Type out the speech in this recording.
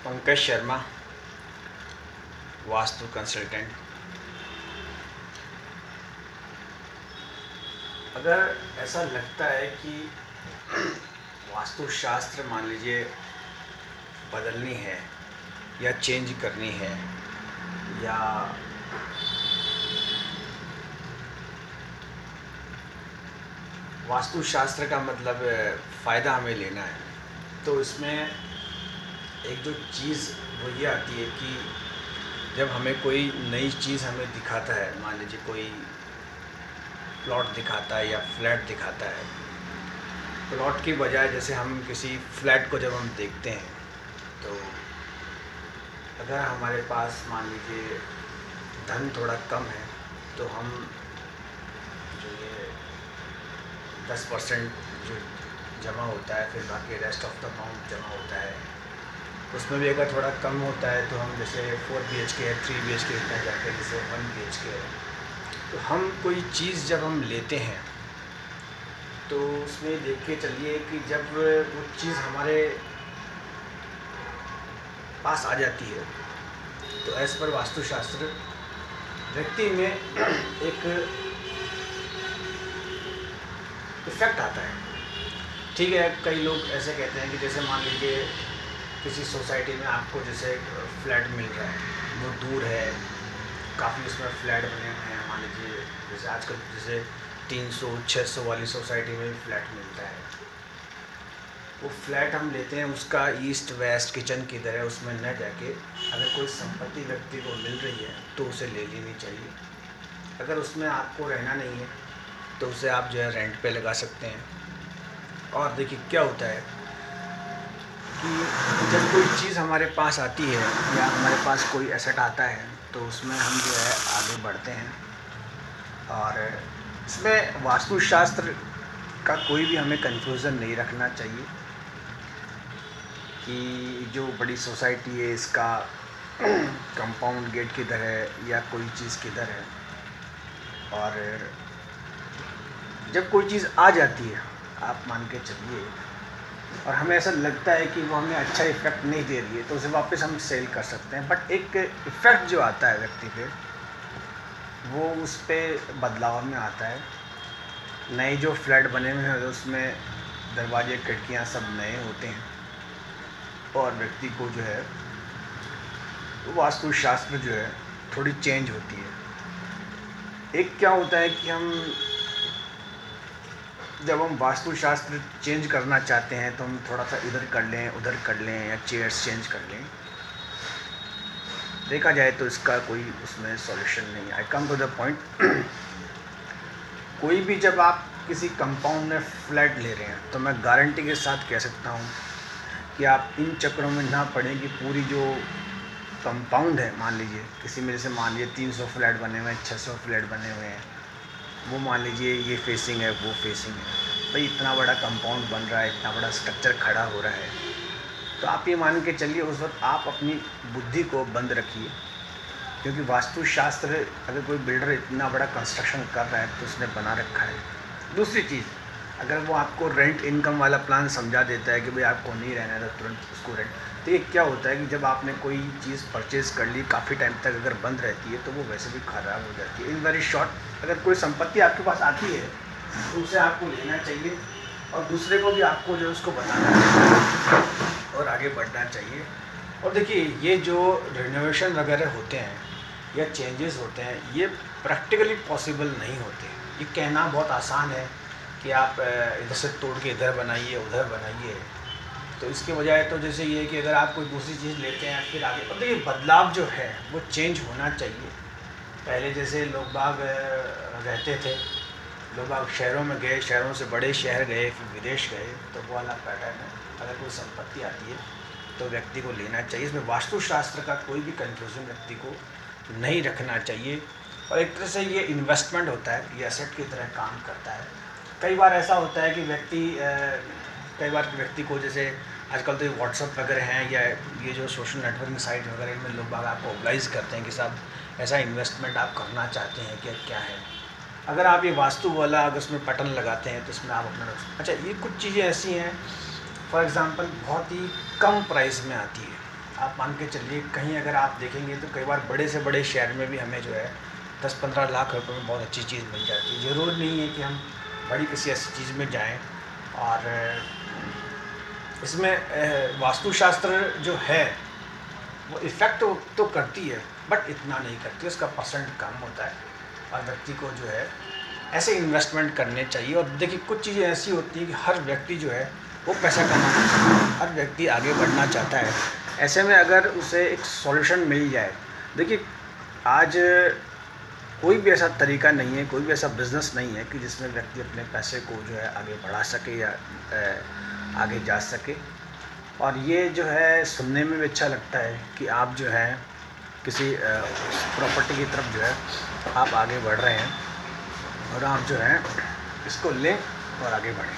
Pankaj Sharma, vastu consultant. अगर ऐसा लगता है कि वास्तुशास्त्र मान लीजिए बदलनी है या चेंज करनी है, या वास्तुशास्त्र का मतलब फ़ायदा हमें लेना है, तो इसमें एक जो चीज़ वो ये आती है कि जब हमें कोई नई चीज़ हमें दिखाता है, मान लीजिए कोई प्लॉट दिखाता है या फ्लैट दिखाता है, प्लॉट की बजाय जैसे हम किसी फ्लैट को जब हम देखते हैं, तो अगर हमारे पास मान लीजिए धन थोड़ा कम है, तो हम जो ये 10% जो जमा होता है, फिर बाकी रेस्ट ऑफ द अमाउंट जमा होता है, उसमें भी अगर थोड़ा कम होता है तो हम जैसे 4 BHK है, 3 BHK इतना जाके जैसे 1 BHK है, तो हम कोई चीज़ जब हम लेते हैं तो उसमें देख के चलिए कि जब वो चीज़ हमारे पास आ जाती है, तो एज़ पर वास्तुशास्त्र व्यक्ति में एक इफ़ेक्ट आता है। ठीक है, कई लोग ऐसे कहते हैं कि जैसे मान लीजिए किसी सोसाइटी में आपको जैसे फ्लैट मिल रहा है, वो दूर है, काफ़ी उसमें फ्लैट बने हुए हैं, मान लीजिए जैसे आजकल जैसे 300-600 वाली सोसाइटी में फ्लैट मिलता है, वो फ्लैट हम लेते हैं, उसका ईस्ट वेस्ट किचन किधर है उसमें न जाके अगर कोई संपत्ति व्यक्ति को मिल रही है तो उसे ले लेनी चाहिए। अगर उसमें आपको रहना नहीं है तो उसे आप जो है रेंट पे लगा सकते हैं। और देखिए क्या होता है कि जब कोई चीज़ हमारे पास आती है या हमारे पास कोई एसेट आता है, तो उसमें हम जो है आगे बढ़ते हैं। और इसमें वास्तुशास्त्र का कोई भी हमें कन्फ्यूज़न नहीं रखना चाहिए कि जो बड़ी सोसाइटी है इसका कंपाउंड गेट किधर है या कोई चीज़ किधर है। और जब कोई चीज़ आ जाती है, आप मान के चलिए, और हमें ऐसा लगता है कि वो हमें अच्छा इफ़ेक्ट नहीं दे रही है, तो उसे वापस हम सेल कर सकते हैं। बट एक इफ़ेक्ट जो आता है व्यक्ति पे, वो उस पर बदलाव में आता है। नए जो फ्लैट बने हुए हैं उसमें दरवाजे खिड़कियाँ सब नए होते हैं, और व्यक्ति को जो है वास्तुशास्त्र जो है थोड़ी चेंज होती है। एक क्या होता है कि जब हम वास्तुशास्त्र चेंज करना चाहते हैं तो हम थोड़ा सा इधर कर लें, उधर कर लें, या चेयर्स चेंज कर लें। देखा जाए तो इसका कोई उसमें सॉल्यूशन नहीं है। आई कम टू द पॉइंट। कोई भी जब आप किसी कंपाउंड में फ्लैट ले रहे हैं, तो मैं गारंटी के साथ कह सकता हूँ कि आप इन चक्करों में ना पड़ें कि पूरी जो कंपाउंड है, मान लीजिए किसी में जैसे मान लीजिए 300 फ्लैट बने हुए हैं, 600 फ्लैट बने हुए हैं, वो मान लीजिए ये फेसिंग है, वो फेसिंग है, भाई इतना बड़ा कंपाउंड बन रहा है, इतना बड़ा स्ट्रक्चर खड़ा हो रहा है, तो आप ये मान के चलिए उस वक्त आप अपनी बुद्धि को बंद रखिए, क्योंकि वास्तुशास्त्र अगर कोई बिल्डर इतना बड़ा कंस्ट्रक्शन कर रहा है तो उसने बना रखा है। दूसरी चीज़, अगर वो आपको रेंट इनकम वाला प्लान समझा देता है कि भाई आपको नहीं रहना है तो तुरंत उसको रेंट, तो ये क्या होता है कि जब आपने कोई चीज़ परचेज़ कर ली, काफ़ी टाइम तक अगर बंद रहती है तो वो वैसे भी ख़राब हो जाती है। इन वेरी शॉर्ट, अगर कोई संपत्ति आपके पास आती है तो उसे आपको लेना चाहिए, और दूसरे को भी आपको जो है उसको बताना चाहिए और आगे बढ़ना चाहिए। और देखिए ये जो रिनोवेशन वगैरह होते हैं या चेंजेस होते हैं, ये प्रैक्टिकली पॉसिबल नहीं होते। ये कहना बहुत आसान है कि आप इधर से तोड़ के इधर बनाइए, उधर बनाइए, तो इसके बजाय तो जैसे ये कि अगर आप कोई दूसरी चीज़ लेते हैं फिर आगे, तो देखिए बदलाव जो है वो चेंज होना चाहिए। पहले जैसे लोग बाग रहते थे, लोग बाग शहरों में गए, शहरों से बड़े शहर गए, फिर विदेश गए, तो वो वाला पैटर्न है। अगर कोई संपत्ति आती है तो व्यक्ति को लेना चाहिए। इसमें वास्तुशास्त्र का कोई भी कन्फ्यूज़न व्यक्ति को नहीं रखना चाहिए। और एक तरह से ये इन्वेस्टमेंट होता है, ये एसेट की तरह काम करता है। कई बार ऐसा होता है कि कई बार व्यक्ति को, जैसे आजकल तो ये व्हाट्सअप वगैरह हैं या ये जो सोशल नेटवर्किंग साइट वगैरह, इनमें लोग बाग आपको ऑर्गेनाइज करते हैं कि साहब ऐसा इन्वेस्टमेंट आप करना चाहते हैं कि क्या है। अगर आप ये वास्तु वाला अगर उसमें बटन लगाते हैं तो इसमें आप अपना, अच्छा ये कुछ चीज़ें ऐसी हैं फॉर एग्ज़ाम्पल बहुत ही कम प्राइस में आती है, आप मान के चलिए कहीं अगर आप देखेंगे तो कई बार बड़े से बड़े शहर में भी हमें जो है 10-15 लाख रुपए में बहुत अच्छी चीज़ मिल जाती है। ज़रूर नहीं है कि हम बड़ी किसी ऐसी चीज़ में जाएं। और इसमें वास्तुशास्त्र जो है वो इफ़ेक्ट तो करती है, बट इतना नहीं करती, उसका परसेंट कम होता है। और व्यक्ति को जो है ऐसे इन्वेस्टमेंट करने चाहिए। और देखिए कुछ चीज़ें ऐसी होती हैं कि हर व्यक्ति जो है वो पैसा कमाना चाहता है, हर व्यक्ति आगे बढ़ना चाहता है। ऐसे में अगर उसे एक सॉल्यूशन मिल जाए, देखिए आज कोई भी ऐसा तरीका नहीं है, कोई भी ऐसा बिज़नेस नहीं है कि जिसमें व्यक्ति अपने पैसे को जो है आगे बढ़ा सके या आगे जा सके। और ये जो है सुनने में भी अच्छा लगता है कि आप जो है किसी प्रॉपर्टी की तरफ जो है आप आगे बढ़ रहे हैं, और आप जो है इसको लें और आगे बढ़ें।